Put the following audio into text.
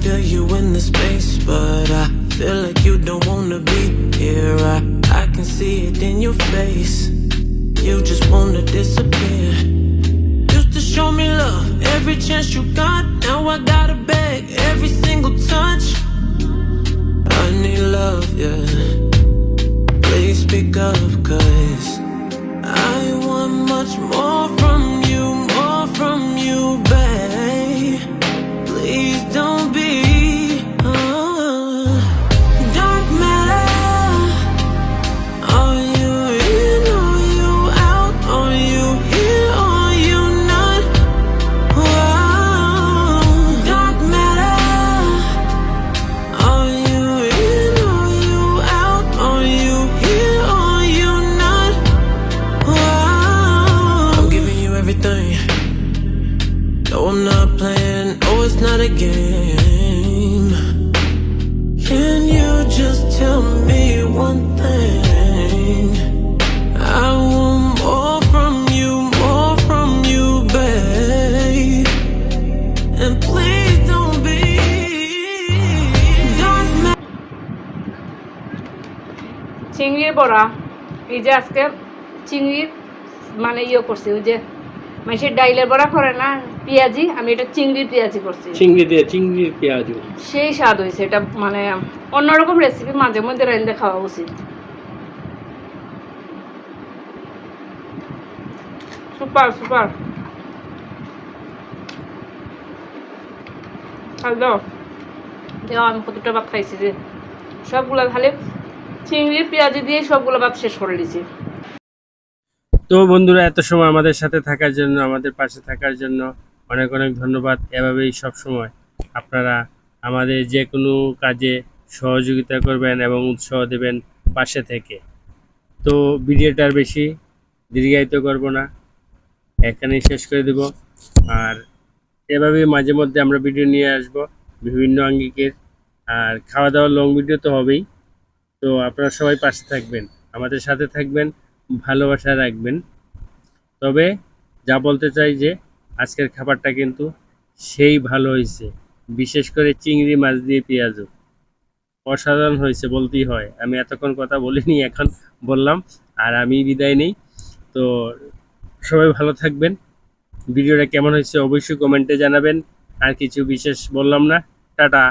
feel you in the space, but I feel like you don't wanna be here. I can see it in your face. You just wanna disappear. Used to show me love every chance you got. Now I gotta beg every single touch. I need love, yeah. Please speak up, 'cause I want much more from you, babe. Please don't be dark matter. Are you in, are you out? Are you here, are you not? Whoa. Dark matter. Are you in, are you out? Are you here, are you not? Whoa. I'm giving you everything. No, I'm not playing. Oh, it's not a game. Can you just tell me one thing? I want more from you, babe. And please don't be dark matter. চিংড়ির বড়া, এই যে আজকে চিংড়ির মানে করছি, ওই যে মাছের ডাইলের বড়া করে না পেঁয়াজি, আমি এটা চিংড়ির পেঁয়াজি করছি। চিংড়ির পেঁয়াজ সেই স্বাদ হয়েছে। এটা মানে অন্যরকম রেসিপি, মাঝে মধ্যে রান্না খাওয়া উচিত। Super super. দাও দেওয়া, আমি কতটা ভাত খাইছি যে সবগুলো খালি চিংড়ির পেঁয়াজি দিয়ে সবগুলো ভাত শেষ করে দিয়েছি। তো বন্ধুরা, এত সময় আমাদের সাথে থাকার জন্য, আমাদের পাশে থাকার জন্য অনেক অনেক ধন্যবাদ। এভাবেই সব সময় আপনারা আমাদের যে কোনো কাজে সহযোগিতা করবেন এবং উৎসাহ দেবেন পাশে থেকে। তো ভিডিওটার বেশি দীর্ঘায়িত করব না, এখানেই শেষ করে দেব। আর এভাবেই মাঝে মধ্যে আমরা ভিডিও নিয়ে আসব বিভিন্ন আঙ্গিকের। আর খাওয়া দাওয়ার লং ভিডিও তো হবেই। তো আপনারা সবাই পাশে থাকবেন, আমাদের সাথে থাকবেন, ভালোবাসা রাখবেন। তবে যা বলতে চাই যে আজকের খাবারটা কিন্তু সেই ভালো হয়েছে, বিশেষ করে চিংড়ি মাছ দিয়ে পেঁয়াজু অসাধারণ হয়েছে বলতেই হয়। আমি এতক্ষণ কথা বলিনি, এখন বললাম। আর আমি বিদায় নেই। তো সবাই ভালো থাকবেন। ভিডিওটা কেমন হয়েছে অবশ্যই কমেন্টে জানাবেন। আর কিছু বিশেষ বললাম না। টাটা।